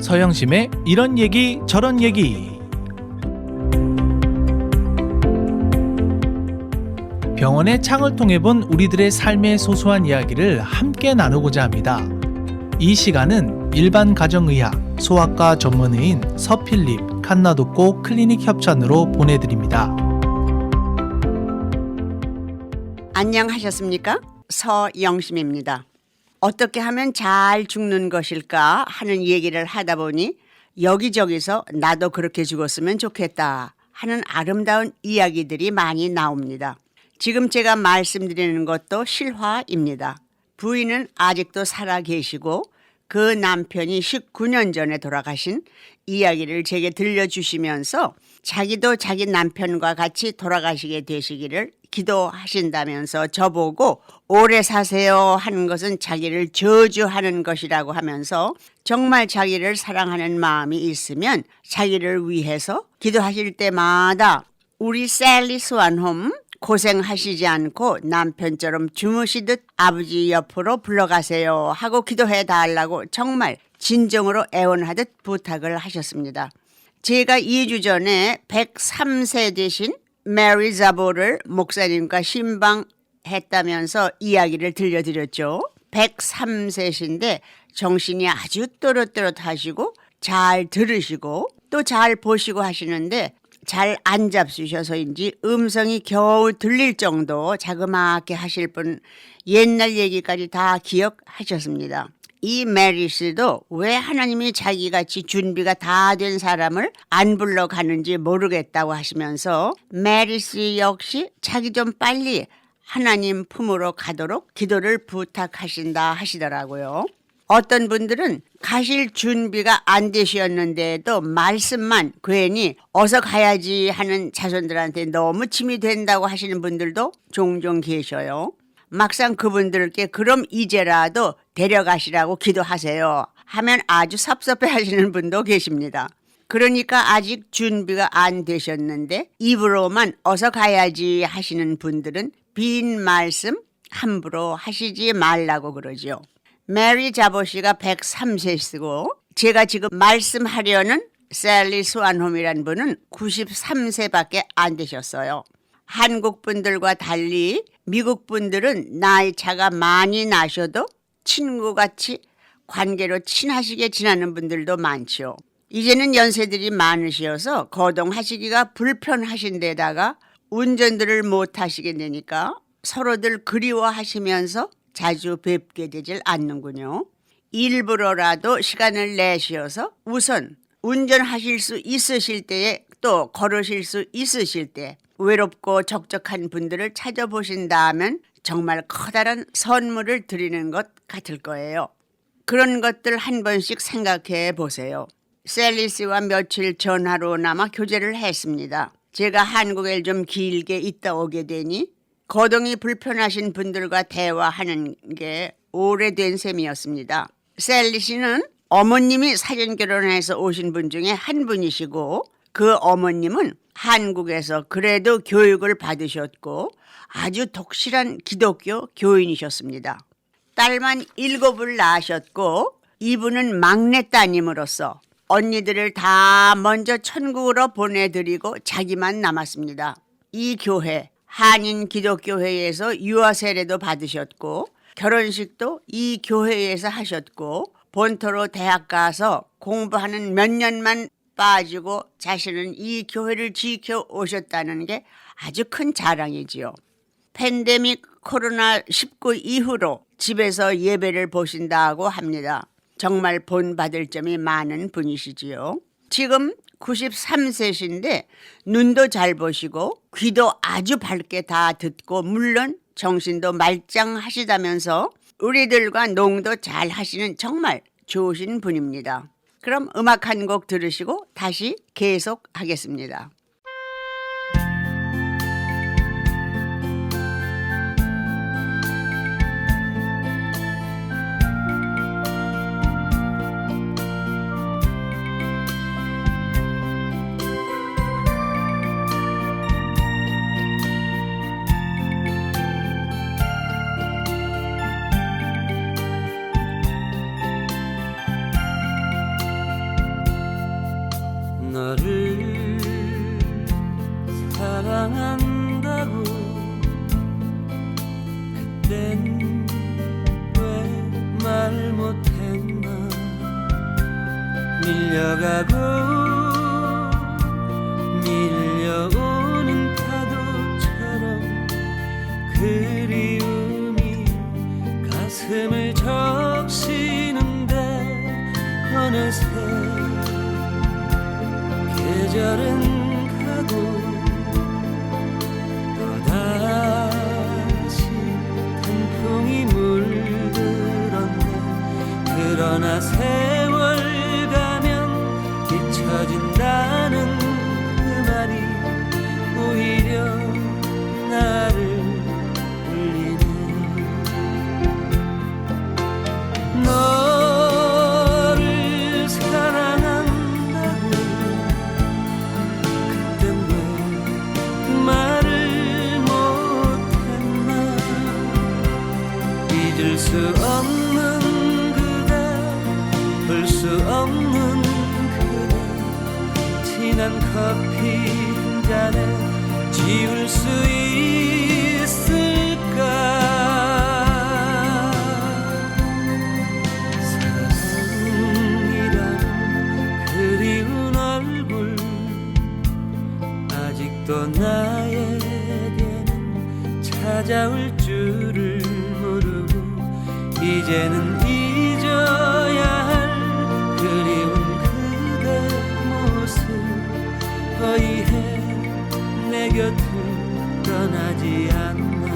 서영심의 이런 얘기 저런 얘기. 병원의 창을 통해 본 우리들의 삶의 소소한 이야기를 함께 나누고자 합니다. 이 시간은 일반 가정의학, 소아과 전문의인 서필립 칸나독고 클리닉 협찬으로 보내드립니다. 안녕하셨습니까? 서영심입니다. 어떻게 하면 잘 죽는 것일까 하는 얘기를 하다 보니 여기저기서 나도 그렇게 죽었으면 좋겠다 하는 아름다운 이야기들이 많이 나옵니다. 지금 제가 말씀드리는 것도 실화입니다. 부인은 아직도 살아 계시고 그 남편이 19년 전에 돌아가신 이야기를 제게 들려주시면서 자기도 자기 남편과 같이 돌아가시게 되시기를 기도하신다면서 저보고 오래 사세요 하는 것은 자기를 저주하는 것이라고 하면서 정말 자기를 사랑하는 마음이 있으면 자기를 위해서 기도하실 때마다 우리 셀리 스완홈 고생하시지 않고 남편처럼 주무시듯 아버지 옆으로 불러가세요 하고 기도해 달라고 정말 진정으로 애원하듯 부탁을 하셨습니다. 제가 2주 전에 103세 되신 메리 자보를 목사님과 신방했다면서 이야기를 들려드렸죠. 103세신데 정신이 아주 또렷또렷하시고 잘 들으시고 또 잘 보시고 하시는데 잘 안 잡수셔서인지 음성이 겨우 들릴 정도 자그맣게 하실 분 옛날 얘기까지 다 기억하셨습니다. 이 메리 씨도 왜 하나님이 자기같이 준비가 다 된 사람을 안 불러가는지 모르겠다고 하시면서 메리 씨 역시 자기 좀 빨리 하나님 품으로 가도록 기도를 부탁하신다 하시더라고요. 어떤 분들은 가실 준비가 안 되셨는데도 말씀만 괜히 어서 가야지 하는 자손들한테 너무 짐이 된다고 하시는 분들도 종종 계셔요. 막상 그분들께 그럼 이제라도 데려가시라고 기도하세요 하면 아주 섭섭해 하시는 분도 계십니다. 그러니까 아직 준비가 안 되셨는데 입으로만 어서 가야지 하시는 분들은 빈 말씀 함부로 하시지 말라고 그러죠. 메리 자보 씨가 103세시고 제가 지금 말씀하려는 셀리 스완홈이라는 분은 93세밖에 안 되셨어요. 한국 분들과 달리 미국 분들은 나이 차가 많이 나셔도 친구같이 관계로 친하시게 지내는 분들도 많죠. 이제는 연세들이 많으셔서 거동하시기가 불편하신 데다가 운전들을 못 하시게 되니까 서로들 그리워하시면서 자주 뵙게 되질 않는군요. 일부러라도 시간을 내셔서 우선 운전하실 수 있으실 때에 또 걸으실 수 있으실 때 외롭고 적적한 분들을 찾아보신다면 정말 커다란 선물을 드리는 것 같을 거예요. 그런 것들 한 번씩 생각해 보세요. 셀리 씨와 며칠 전화로나마 교제를 했습니다. 제가 한국에 좀 길게 있다 오게 되니 거동이 불편하신 분들과 대화하는 게 오래된 셈이었습니다. 셀리 씨는 어머님이 사전 결혼해서 오신 분 중에 한 분이시고 그 어머님은 한국에서 그래도 교육을 받으셨고 아주 독실한 기독교 교인이셨습니다. 딸만 7을 낳으셨고 이분은 막내 따님으로서 언니들을 다 먼저 천국으로 보내드리고 자기만 남았습니다. 이 교회 한인 기독교회에서 유아 세례도 받으셨고 결혼식도 이 교회에서 하셨고 본토로 대학 가서 공부하는 몇 년만 빠지고 자신은 이 교회를 지켜오셨다는 게 아주 큰 자랑이지요. 팬데믹 코로나19 이후로 집에서 예배를 보신다고 합니다. 정말 본받을 점이 많은 분이시지요. 지금 93세신데 눈도 잘 보시고 귀도 아주 밝게 다 듣고 물론 정신도 말짱하시다면서 우리들과 농도 잘 하시는 정말 좋으신 분입니다. 그럼 음악 한 곡 들으시고 다시 계속하겠습니다. 달려가고 밀려오는 파도처럼 그리움이 가슴을 적시는데 어느새 계절은 가고 또다시 단풍이 물들었네. 그러나 세월 가면 잊혀진다는 그 말이 오히려 나를 울리네. 너를 사랑한다고 그땐 왜 말을 못했나. 잊을 수 없는 그대, 볼 수 없는 그대, 진한 커피 한 잔에 지울 수 있을까. 사랑이란 그리운 얼굴 아직도 나에게는 찾아올 줄을 모르고 이제는 잊어야 할 그리운 그대 모습 어이해 내 곁을 떠나지 않나.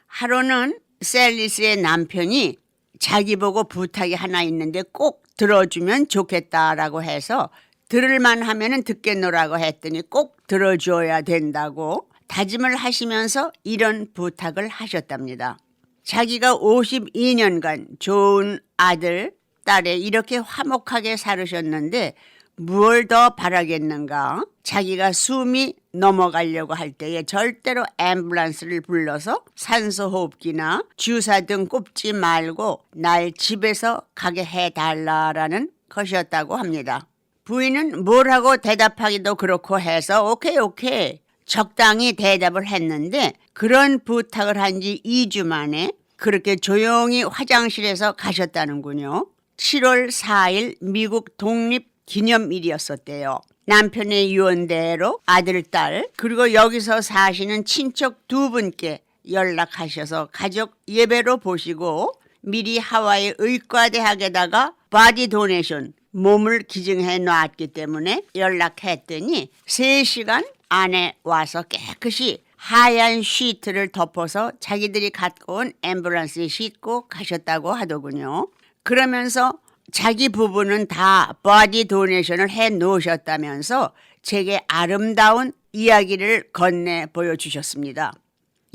하루는 셀리스의 남편이 자기 보고 부탁이 하나 있는데 꼭 들어주면 좋겠다라고 해서 들을만 하면은 듣겠노라고 했더니 꼭 들어줘야 된다고 다짐을 하시면서 이런 부탁을 하셨답니다. 자기가 52년간 좋은 아들, 딸에 이렇게 화목하게 살으셨는데 무얼 더 바라겠는가? 자기가 숨이 넘어가려고 할 때에 절대로 앰뷸런스를 불러서 산소호흡기나 주사 등 꼽지 말고 날 집에서 가게 해달라라는 것이었다고 합니다. 부인은 뭐라고 대답하기도 그렇고 해서 오케이 적당히 대답을 했는데 그런 부탁을 한 지 2주 만에 그렇게 조용히 화장실에서 가셨다는군요. 7월 4일 미국 독립기념일이었었대요. 남편의 유언대로 아들, 딸 그리고 여기서 사시는 친척 2분께 연락하셔서 가족 예배로 보시고 미리 하와이 의과대학에다가 바디 도네이션 몸을 기증해 놨기 때문에 연락했더니 3시간 안에 와서 깨끗이 하얀 시트를 덮어서 자기들이 갖고 온 앰뷸런스에 싣고 가셨다고 하더군요. 그러면서 자기 부부는 다 바디 도네이션을 해 놓으셨다면서 제게 아름다운 이야기를 건네 보여주셨습니다.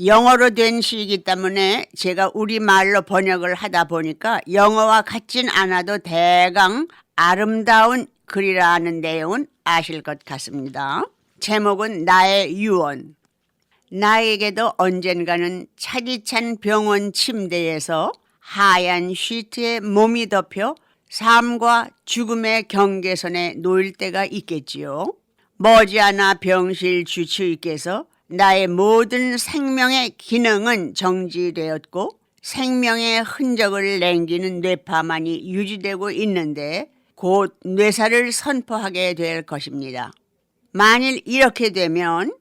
영어로 된 시이기 때문에 제가 우리말로 번역을 하다 보니까 영어와 같진 않아도 대강 아름다운 글이라는 내용은 아실 것 같습니다. 제목은 나의 유언. 나에게도 언젠가는 차디찬 병원 침대에서 하얀 시트에 몸이 덮여 삶과 죽음의 경계선에 놓일 때가 있겠지요. 머지않아 병실 주치의께서 나의 모든 생명의 기능은 정지되었고 생명의 흔적을 남기는 뇌파만이 유지되고 있는데 곧 뇌사를 선포하게 될 것입니다. 만일 이렇게 되면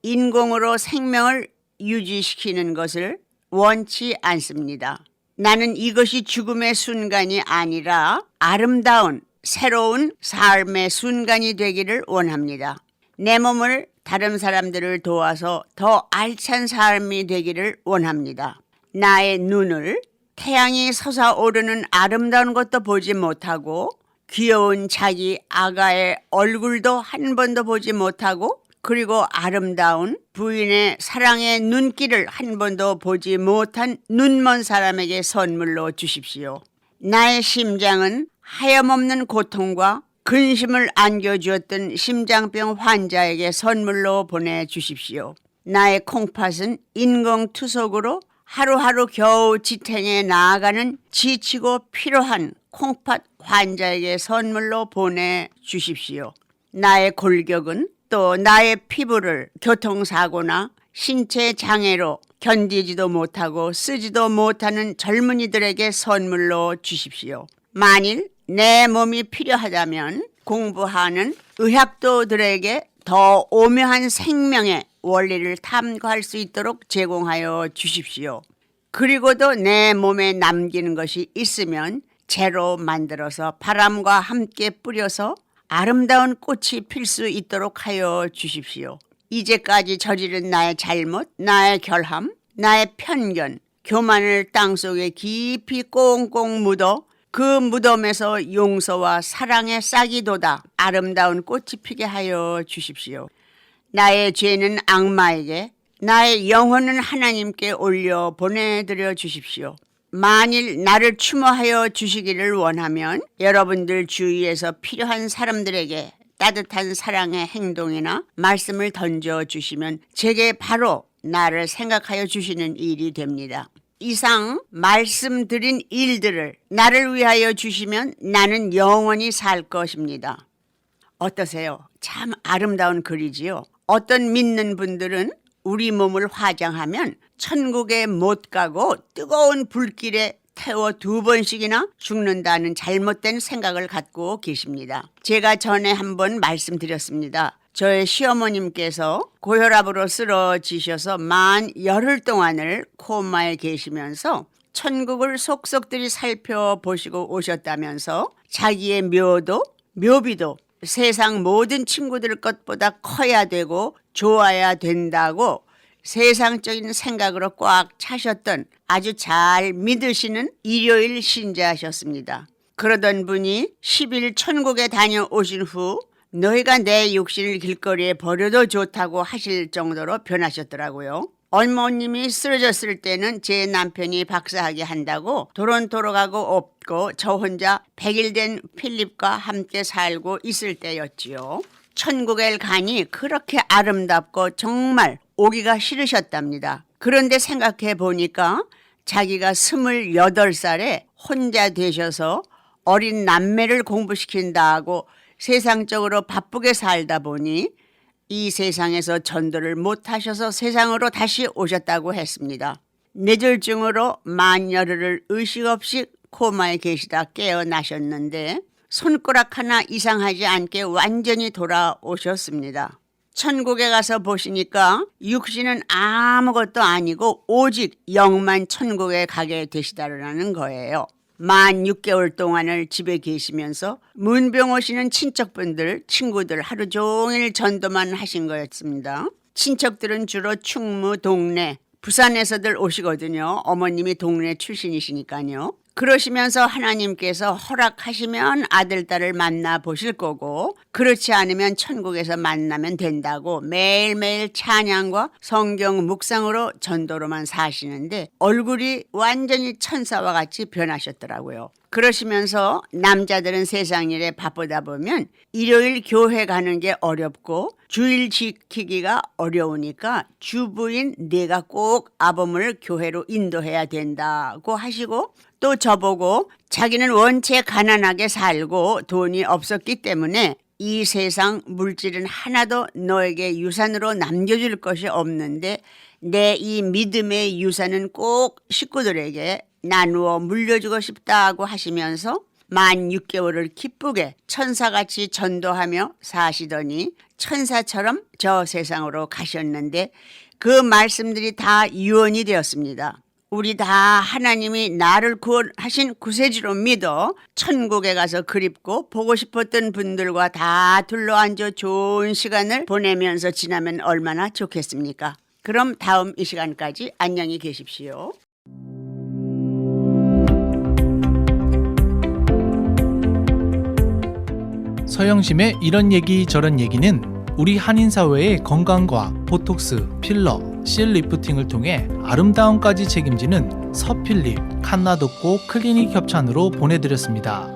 인공으로 생명을 유지시키는 것을 원치 않습니다. 나는 이것이 죽음의 순간이 아니라 아름다운 새로운 삶의 순간이 되기를 원합니다. 내 몸을 다른 사람들을 도와서 더 알찬 삶이 되기를 원합니다. 나의 눈을 태양이 솟아오르는 아름다운 것도 보지 못하고 귀여운 자기 아가의 얼굴도 한 번도 보지 못하고 그리고 아름다운 부인의 사랑의 눈길을 한 번도 보지 못한 눈먼 사람에게 선물로 주십시오. 나의 심장은 하염없는 고통과 근심을 안겨주었던 심장병 환자에게 선물로 보내주십시오. 나의 콩팥은 인공투석으로 하루하루 겨우 지탱해 나아가는 지치고 피로한 콩팥 환자에게 선물로 보내주십시오. 나의 골격은 또 나의 피부를 교통사고나 신체 장애로 견디지도 못하고 쓰지도 못하는 젊은이들에게 선물로 주십시오. 만일 내 몸이 필요하다면 공부하는 의학도들에게 더 오묘한 생명의 원리를 탐구할 수 있도록 제공하여 주십시오. 그리고도 내 몸에 남기는 것이 있으면 재로 만들어서 바람과 함께 뿌려서 아름다운 꽃이 필 수 있도록 하여 주십시오. 이제까지 저지른 나의 잘못, 나의 결함, 나의 편견, 교만을 땅속에 깊이 꽁꽁 묻어 그 무덤에서 용서와 사랑의 싹이 돋아 아름다운 꽃이 피게 하여 주십시오. 나의 죄는 악마에게, 나의 영혼은 하나님께 올려 보내드려 주십시오. 만일 나를 추모하여 주시기를 원하면 여러분들 주위에서 필요한 사람들에게 따뜻한 사랑의 행동이나 말씀을 던져주시면 제게 바로 나를 생각하여 주시는 일이 됩니다. 이상 말씀드린 일들을 나를 위하여 주시면 나는 영원히 살 것입니다. 어떠세요? 참 아름다운 글이지요. 어떤 믿는 분들은 우리 몸을 화장하면 천국에 못 가고 뜨거운 불길에 태워 2번씩이나 죽는다는 잘못된 생각을 갖고 계십니다. 제가 전에 한번 말씀드렸습니다. 저의 시어머님께서 고혈압으로 쓰러지셔서 만 열흘 동안을 코마에 계시면서 천국을 속속들이 살펴보시고 오셨다면서 자기의 묘비도 세상 모든 친구들 것보다 커야 되고 좋아야 된다고 세상적인 생각으로 꽉 차셨던 아주 잘 믿으시는 일요일 신자하셨습니다. 그러던 분이 10일 천국에 다녀오신 후 너희가 내 육신을 길거리에 버려도 좋다고 하실 정도로 변하셨더라고요. 어머님이 쓰러졌을 때는 제 남편이 박사학위 한다고 토론토로 가고 없고 저 혼자 100일 된 필립과 함께 살고 있을 때였지요. 천국에 가니 그렇게 아름답고 정말 오기가 싫으셨답니다. 그런데 생각해 보니까 자기가 28살에 혼자 되셔서 어린 남매를 공부시킨다고 세상적으로 바쁘게 살다 보니 이 세상에서 전도를 못하셔서 세상으로 다시 오셨다고 했습니다. 뇌졸중으로 만 열흘을 의식 없이 코마에 계시다 깨어나셨는데 손가락 하나 이상하지 않게 완전히 돌아오셨습니다. 천국에 가서 보시니까 육신은 아무것도 아니고 오직 영만 천국에 가게 되시다라는 거예요. 만 6개월 동안을 집에 계시면서 문병 오시는 친척분들, 친구들 하루 종일 전도만 하신 거였습니다. 친척들은 주로 충무, 동래, 부산에서들 오시거든요. 어머님이 동래 출신이시니까요. 그러시면서 하나님께서 허락하시면 아들, 딸을 만나보실 거고 그렇지 않으면 천국에서 만나면 된다고 매일매일 찬양과 성경 묵상으로 전도로만 사시는데 얼굴이 완전히 천사와 같이 변하셨더라고요. 그러시면서 남자들은 세상 일에 바쁘다 보면 일요일 교회 가는 게 어렵고 주일 지키기가 어려우니까 주부인 내가 꼭 아범을 교회로 인도해야 된다고 하시고 또 저보고 자기는 원체 가난하게 살고 돈이 없었기 때문에 이 세상 물질은 하나도 너에게 유산으로 남겨줄 것이 없는데 내 이 믿음의 유산은 꼭 식구들에게 나누어 물려주고 싶다고 하시면서 만 6개월을 기쁘게 천사같이 전도하며 사시더니 천사처럼 저 세상으로 가셨는데 그 말씀들이 다 유언이 되었습니다. 우리 다 하나님이 나를 구원하신 구세주로 믿어 천국에 가서 그립고 보고 싶었던 분들과 다 둘러앉아 좋은 시간을 보내면서 지나면 얼마나 좋겠습니까? 그럼 다음 이 시간까지 안녕히 계십시오. 서영심의 이런 얘기 저런 얘기는 우리 한인사회의 건강과 보톡스, 필러, 실 리프팅을 통해 아름다움까지 책임지는 서필립, 칸나독고 클리닉 협찬으로 보내드렸습니다.